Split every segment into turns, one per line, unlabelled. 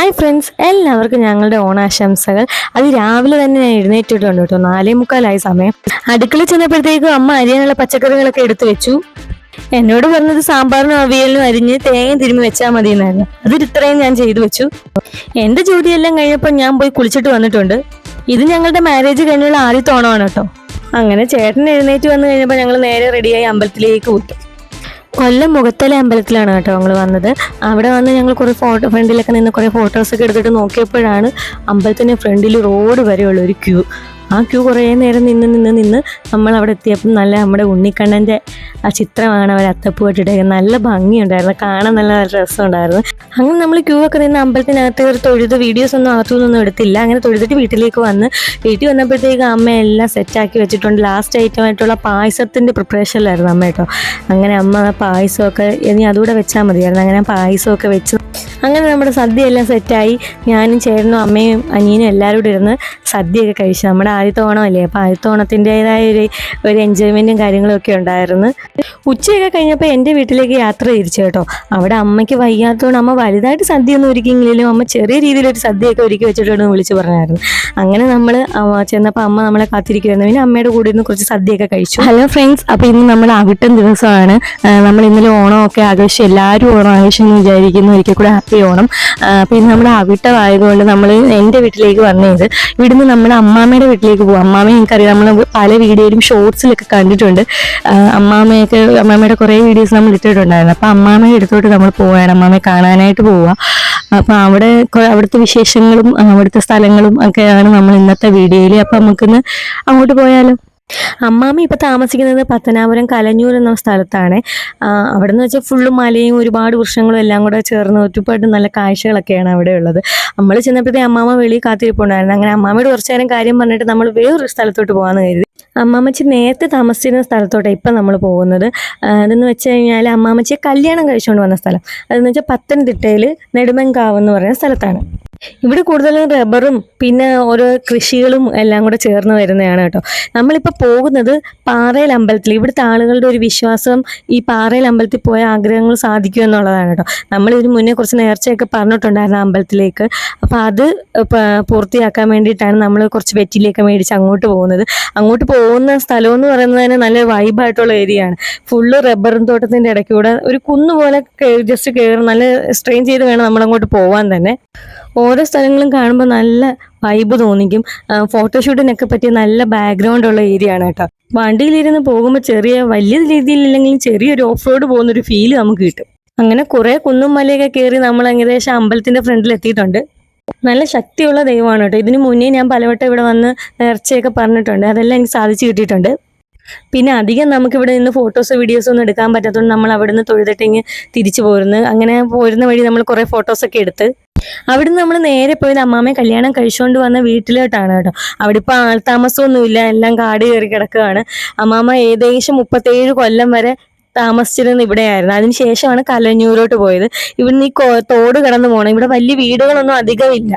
Hi friends, എല്ലാവർക്കും ഞങ്ങളുടെ ഓണാശംസകൾ. അത് രാവിലെ തന്നെ ഞാൻ എഴുന്നേറ്റിട്ടുണ്ട് കേട്ടോ. 4:45 സമയം. അടുക്കള ചെന്നപ്പോഴത്തേക്കും അമ്മ അരിയാനുള്ള പച്ചക്കറികളൊക്കെ എടുത്തു വെച്ചു. എന്നോട് പറഞ്ഞത് സാമ്പാറിനും അവിയലിനും അരിഞ്ഞ് തേങ്ങ തിരുമ്മി വെച്ചാൽ മതി എന്നായിരുന്നു. ഇത്രയും ഞാൻ ചെയ്തു വെച്ചു. എന്റെ ജോലിയെല്ലാം കഴിഞ്ഞപ്പോൾ ഞാൻ പോയി കുളിച്ചിട്ട് വന്നിട്ടുണ്ട്. ഇത് ഞങ്ങളുടെ മാരേജ് കഴിഞ്ഞുള്ള ആദ്യത്തെ ഓണമാണ് കേട്ടോ. അങ്ങനെ ചേട്ടൻ എഴുന്നേറ്റ് വന്നു കഴിഞ്ഞപ്പോൾ ഞങ്ങൾ നേരെ റെഡിയായി അമ്പലത്തിലേക്ക് വിട്ടു. കൊല്ലം മുഖത്തല അമ്പലത്തിലാണ് കേട്ടോ ഞങ്ങൾ വന്നത്. അവിടെ വന്ന് ഞങ്ങൾ കുറേ ഫ്രണ്ടിലൊക്കെ നിന്ന് കുറേ ഫോട്ടോസൊക്കെ എടുത്തിട്ട് നോക്കിയപ്പോഴാണ് അമ്പലത്തിൻ്റെ ഫ്രണ്ടിൽ റോഡ് വരെയുള്ള ഒരു ക്യൂ. ആ ക്യൂ കുറേ നേരം നിന്ന് നമ്മൾ അവിടെ എത്തിയപ്പം നല്ല നമ്മുടെ ഉണ്ണിക്കണ്ണൻ്റെ ആ ചിത്രമാണ് അവർ അത്തപ്പൂ ഇട്ടിട്ടേക്കുന്നത്. നല്ല ഭംഗിയുണ്ടായിരുന്നു, കാണാൻ നല്ല രസമുണ്ടായിരുന്നു. അങ്ങനെ നമ്മൾ ക്യൂ ഒക്കെ നിന്ന് അമ്പലത്തിനകത്ത് ഒരു തൊഴുത് വീഡിയോസ് ഒന്നും അകത്തുനിന്നൊന്നും എടുത്തില്ല. അങ്ങനെ തൊഴുതിട്ട് വീട്ടിലേക്ക് വീട്ടിൽ വന്നപ്പോഴത്തേക്ക് അമ്മ എല്ലാം സെറ്റാക്കി വെച്ചിട്ടുണ്ട്. ലാസ്റ്റ് ഐറ്റമായിട്ടുള്ള പായസത്തിൻ്റെ പ്രിപ്പറേഷനിലായിരുന്നു അമ്മ കേട്ടോ. അങ്ങനെ അമ്മ പായസമൊക്കെ ഇനി അതുകൂടെ വെച്ചാൽ മതിയായിരുന്നു. അങ്ങനെ പായസമൊക്കെ വെച്ച് അങ്ങനെ നമ്മുടെ സദ്യ എല്ലാം സെറ്റായി. ഞാനും ചേട്ടനും അമ്മയും അനിയനും എല്ലാവരും കൂടെ ഇരുന്ന് സദ്യയൊക്കെ കഴിച്ചു. നമ്മുടെ ആദ്യത്തെ ഓണമല്ലേ, അപ്പോൾ ആദ്യത്തെ ഓണത്തിൻ്റെതായ ഒരു എൻജോയ്മെൻറ്റും കാര്യങ്ങളൊക്കെ ഉണ്ടായിരുന്നു. ഉച്ചയൊക്കെ കഴിഞ്ഞപ്പോൾ എൻ്റെ വീട്ടിലേക്ക് യാത്ര തിരിച്ചു കേട്ടോ. അവിടെ അമ്മയ്ക്ക് വയ്യാത്തതുകൊണ്ട് അമ്മ വലുതായിട്ട് സദ്യ ഒന്നും ഒരുക്കിയെങ്കിലും അമ്മ ചെറിയ രീതിയിലൊരു സദ്യയൊക്കെ ഒരുക്കി വെച്ചിട്ടുണ്ടെന്ന് വിളിച്ച് പറഞ്ഞായിരുന്നു. അങ്ങനെ നമ്മൾ ചെന്നപ്പോൾ അമ്മ നമ്മളെ കാത്തിരിക്കുമായിരുന്നു. പിന്നെ അമ്മയുടെ കൂടെ ഇരുന്ന് കുറച്ച് സദ്യയൊക്കെ കഴിച്ചു. ഹലോ ഫ്രണ്ട്സ്, അപ്പോൾ ഇന്ന് നമ്മൾ അവിട്ടം ദിവസമാണ്. നമ്മൾ ഇന്നലെ ഓണമൊക്കെ ആഘോഷിച്ച് എല്ലാവരും ഓണം ആഘോഷിച്ചെന്ന് വിചാരിക്കുന്നു. ഒരിക്കൽ കൂടെ ഹാപ്പി ഓണം. അപ്പോൾ ഇന്ന് നമ്മുടെ അവിട്ടമായതുകൊണ്ട് നമ്മൾ എൻ്റെ വീട്ടിലേക്ക് വന്നത്. ഇവിടുന്ന് നമ്മുടെ അമ്മാമ്മയുടെ വീട്ടിലേക്ക് പോകും. അമ്മാമ്മ എനിക്കറിയാം, നമ്മൾ പല വീഡിയോയിലും ഷോർട്സിലൊക്കെ കണ്ടിട്ടുണ്ട്. അമ്മാമ്മയുടെ കുറേ വീഡിയോസ് നമ്മൾ ഇട്ടിട്ടുണ്ടായിരുന്നു. അപ്പോൾ അമ്മാമ്മയുടെ അടുത്തോട്ട് നമ്മൾ പോവുകയാണ്, അമ്മാമ്മയെ കാണാനായിട്ട് പോവുക. അപ്പോൾ അവിടുത്തെ വിശേഷങ്ങളും അവിടുത്തെ സ്ഥലങ്ങളും ഒക്കെയാണ് നമ്മൾ ഇന്നത്തെ വീഡിയോയിൽ. അപ്പോൾ നമുക്കിന്ന് അങ്ങോട്ട് പോയാലോ. അമ്മാമ്മ ഇപ്പം താമസിക്കുന്നത് പത്തനാപുരം കലഞ്ഞൂർ എന്ന സ്ഥലത്താണ്. അവിടെ നിന്ന് വെച്ചാൽ ഫുള്ളും മലയും ഒരുപാട് വൃക്ഷങ്ങളും എല്ലാം കൂടെ ചേർന്ന് ഒരുപാട് നല്ല കാഴ്ചകളൊക്കെയാണ് അവിടെ ഉള്ളത്. നമ്മൾ ചെന്നപ്പോഴത്തേ അമ്മാമ്മ വെളിയിൽ കാത്തിരിപ്പുണ്ടായിരുന്നു. അങ്ങനെ അമ്മാമ്മയോട് കുറച്ചു നേരം കാര്യം പറഞ്ഞിട്ട് നമ്മൾ വേറൊരു സ്ഥലത്തോട്ട് പോകാമെന്ന് കരുതി. അമ്മാമ്മച്ചി നേരത്തെ താമസിച്ചിരുന്ന സ്ഥലത്തോട്ടാണ് ഇപ്പം നമ്മൾ പോകുന്നത്. അതെന്ന് വെച്ച് കഴിഞ്ഞാൽ അമ്മാമ്മച്ചിയെ കല്യാണം കഴിച്ചുകൊണ്ട് വന്ന സ്ഥലം. അതെന്ന് വെച്ചാൽ പത്തനംതിട്ടയിൽ നെടുമങ്കാവ് എന്ന് പറയുന്ന സ്ഥലത്താണ്. ഇവിടെ കൂടുതലും റബ്ബറും പിന്നെ ഓരോ കൃഷികളും എല്ലാം കൂടെ ചേർന്ന് വരുന്നതാണ് കേട്ടോ. നമ്മളിപ്പോൾ പോകുന്നത് പാറയിൽ അമ്പലത്തിൽ. ഇവിടുത്തെ ആളുകളുടെ ഒരു വിശ്വാസം ഈ പാറയിൽ അമ്പലത്തിൽ പോയ ആഗ്രഹങ്ങൾ സാധിക്കും എന്നുള്ളതാണ് കേട്ടോ. നമ്മളിതിന് മുന്നേ കുറച്ച് നേർച്ചയൊക്കെ പറഞ്ഞിട്ടുണ്ടായിരുന്നു അമ്പലത്തിലേക്ക്. അപ്പോൾ അത് പൂർത്തിയാക്കാൻ വേണ്ടിയിട്ടാണ് നമ്മൾ കുറച്ച് വെറ്റിലേക്ക് മേടിച്ച് അങ്ങോട്ട് പോകുന്നത്. അങ്ങോട്ട് പോകുന്ന സ്ഥലം എന്ന് പറയുന്നത് തന്നെ നല്ല വൈബായിട്ടുള്ള ഏരിയയാണ്. ഫുള്ള് റബ്ബറും തോട്ടത്തിൻ്റെ ഇടയ്ക്കൂടെ ഒരു കുന്നുപോലെ ജസ്റ്റ് കയറി നല്ല സ്ട്രെയിൻ ചെയ്ത് വേണം നമ്മളങ്ങോട്ട് പോകാൻ തന്നെ. ഓരോ സ്ഥലങ്ങളും കാണുമ്പോൾ നല്ല വൈബ് തോന്നിക്കും. ഫോട്ടോഷൂട്ടിനൊക്കെ പറ്റിയ നല്ല ബാക്ക്ഗ്രൗണ്ട് ഉള്ള ഏരിയ ആണ് കേട്ടോ. വണ്ടിയിലിരുന്ന് പോകുമ്പോൾ വലിയ രീതിയിലില്ലെങ്കിലും ചെറിയൊരു ഓഫ് റോഡ് പോകുന്നൊരു ഫീല് നമുക്ക് കിട്ടും. അങ്ങനെ കുറേ കുന്നും മലയൊക്കെ കയറി നമ്മൾ ഏകദേശം അമ്പലത്തിൻ്റെ ഫ്രണ്ടിൽ എത്തിയിട്ടുണ്ട്. നല്ല ശക്തിയുള്ള ദൈവമാണ് കേട്ടോ. ഇതിന് മുന്നേ ഞാൻ പലവട്ടം ഇവിടെ വന്ന് നേർച്ചയൊക്കെ പറഞ്ഞിട്ടുണ്ട്. അതെല്ലാം എനിക്ക് സാധിച്ചു കിട്ടിയിട്ടുണ്ട്. പിന്നെ അധികം നമുക്കിവിടെ നിന്ന് ഫോട്ടോസോ വീഡിയോസോ ഒന്നും എടുക്കാൻ പറ്റാത്തതുകൊണ്ട് നമ്മൾ അവിടെ നിന്ന് തൊഴുതിട്ടിങ്ങ് തിരിച്ചു പോരുന്നു. അങ്ങനെ പോരുന്ന വഴി നമ്മൾ കുറേ ഫോട്ടോസൊക്കെ എടുത്ത് അവിടുന്ന് നമ്മൾ നേരെ പോയത് അമ്മാമ്മയെ കല്യാണം കഴിച്ചുകൊണ്ട് വന്ന വീട്ടിലോട്ടാണ് കേട്ടോ. അവിടെ ഇപ്പോൾ ആൾതാമസമൊന്നുമില്ല, എല്ലാം കാട് കയറി കിടക്കുകയാണ്. അമ്മാമ്മ ഏകദേശം 37 കൊല്ലം വരെ താമസിച്ചിരുന്നത് ഇവിടെയായിരുന്നു. അതിനുശേഷമാണ് കലഞ്ഞൂരോട്ട് പോയത്. ഇവിടുന്ന് ഈ തോട് കടന്നു പോകണം. ഇവിടെ വലിയ വീടുകളൊന്നും അധികമില്ല.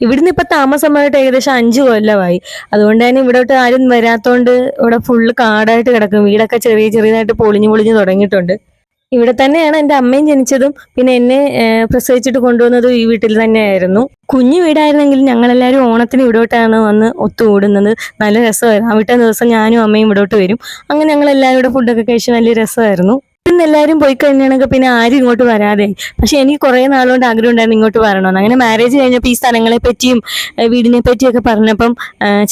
ഇവിടുന്ന് ഇപ്പം താമസമായിട്ട് ഏകദേശം 5 കൊല്ലമായി. അതുകൊണ്ട് തന്നെ ഇവിടോട്ട് ആരും വരാത്തോണ്ട് ഇവിടെ ഫുള്ള് കാടായിട്ട് കിടക്കും. വീടൊക്കെ ചെറിയതായിട്ട് പൊളിഞ്ഞു തുടങ്ങിയിട്ടുണ്ട്. ഇവിടെ തന്നെയാണ് എൻ്റെ അമ്മയും ജനിച്ചതും പിന്നെ എന്നെ പ്രസവിച്ചിട്ട് കൊണ്ടുവന്നതും ഈ വീട്ടിൽ തന്നെയായിരുന്നു. കുഞ്ഞു വീടായിരുന്നെങ്കിലും ഞങ്ങളെല്ലാവരും ഓണത്തിന് ഇവിടോട്ടാണ് വന്ന് ഒത്തുകൂടുന്നത്. നല്ല രസമായിരുന്നു. അവിട്ട ദിവസം ഞാനും അമ്മയും ഇവിടോട്ട് വരും. അങ്ങനെ ഞങ്ങളെല്ലാവരും കൂടെ ഫുഡൊക്കെ കഴിച്ച് വലിയ രസമായിരുന്നു. ഇന്ന് എല്ലാവരും പോയി കഴിഞ്ഞാണെങ്കിൽ പിന്നെ ആരും ഇങ്ങോട്ട് വരാതെ. പക്ഷെ എനിക്ക് കുറേ നാളുകൊണ്ട് ആഗ്രഹം ഉണ്ടായിരുന്നു ഇങ്ങോട്ട് വരണമെന്ന്. അങ്ങനെ മാരേജ് കഴിഞ്ഞപ്പോൾ ഈ സ്ഥലങ്ങളെ പറ്റിയും വീടിനെ പറ്റിയൊക്കെ പറഞ്ഞപ്പം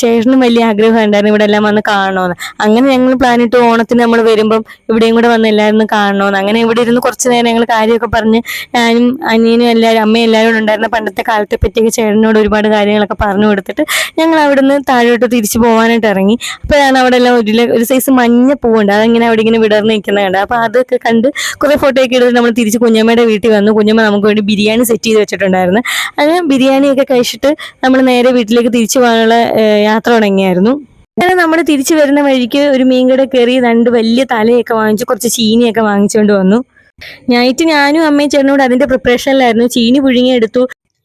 ചേട്ടനും വലിയ ആഗ്രഹം ഉണ്ടായിരുന്നു ഇവിടെ എല്ലാം വന്ന് കാണണമെന്ന്. അങ്ങനെ ഞങ്ങൾ പ്ലാനിട്ട് ഓണത്തിന് നമ്മൾ വരുമ്പം ഇവിടെയും കൂടെ വന്ന് എല്ലാവരും കാണണമെന്ന്. അങ്ങനെ ഇവിടെ ഇരുന്ന് കുറച്ച് നേരം ഞങ്ങൾ കാര്യമൊക്കെ പറഞ്ഞ് ഞാനും അനിയനും എല്ലാവരും അമ്മയും എല്ലാവരും ഉണ്ടായിരുന്ന പണ്ടത്തെ കാലത്തെ പറ്റിയൊക്കെ ചേട്ടനോട് ഒരുപാട് കാര്യങ്ങളൊക്കെ പറഞ്ഞു കൊടുത്തിട്ട് ഞങ്ങൾ അവിടെ നിന്ന് താഴോട്ട് തിരിച്ചു പോകാനായിട്ട് ഇറങ്ങി. അപ്പോഴാണ് അവിടെ എല്ലാം ഒരു സൈസ് മഞ്ഞ പൂവുണ്ട്, അതങ്ങനെ അവിടെ ഇങ്ങനെ വിടർന്ന് നിൽക്കുന്നതുണ്ട്. അപ്പോൾ അത് കണ്ട് കുറേ ഫോട്ടോയൊക്കെ എടുത്ത് നമ്മൾ തിരിച്ച് കുഞ്ഞമ്മയുടെ വീട്ടിൽ വന്നു. കുഞ്ഞമ്മ നമുക്ക് വേണ്ടി ബിരിയാണി സെറ്റ് ചെയ്ത് വെച്ചിട്ടുണ്ടായിരുന്നു. അങ്ങനെ ബിരിയാണിയൊക്കെ കഴിച്ചിട്ട് നമ്മൾ നേരെ വീട്ടിലേക്ക് തിരിച്ചു പോകാനുള്ള യാത്ര തുടങ്ങിയായിരുന്നു. അങ്ങനെ നമ്മൾ തിരിച്ചു വരുന്ന വഴിക്ക് ഒരു മീൻകട കയറി 2 വലിയ തലയൊക്കെ വാങ്ങിച്ചു കുറച്ച് ചീനിയൊക്കെ വാങ്ങിച്ചുകൊണ്ട് വന്നു. ഞാനും അമ്മയും ചേട്ടനോട് അതിൻ്റെ പ്രിപ്പറേഷനിലായിരുന്നു. ചീനി പുഴുങ്ങിയെടുത്തു.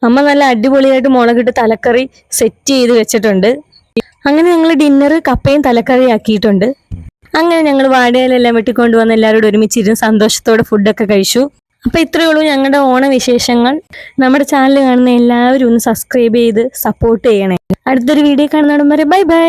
അമ്മ നല്ല അടിപൊളിയായിട്ട് മുളകിട്ട് തലക്കറി സെറ്റ് ചെയ്ത് വെച്ചിട്ടുണ്ട്. അങ്ങനെ ഞങ്ങൾ ഡിന്നർ കപ്പയും തലക്കറി ആക്കിയിട്ടുണ്ട്. അങ്ങനെ ഞങ്ങൾ വാഴയിലെല്ലാം വെട്ടിക്കൊണ്ടുവന്ന് എല്ലാവരോടും ഒരുമിച്ചിരുന്ന് സന്തോഷത്തോടെ ഫുഡൊക്കെ കഴിച്ചു. അപ്പോൾ ഇത്രയേ ഉള്ളൂ ഞങ്ങളുടെ ഓണവിശേഷങ്ങൾ. നമ്മുടെ ചാനൽ കാണുന്ന എല്ലാവരും ഒന്ന് സബ്സ്ക്രൈബ് ചെയ്ത് സപ്പോർട്ട് ചെയ്യണേ. അടുത്തൊരു വീഡിയോ കാണുന്നതിനും വരെ ബൈ ബൈ.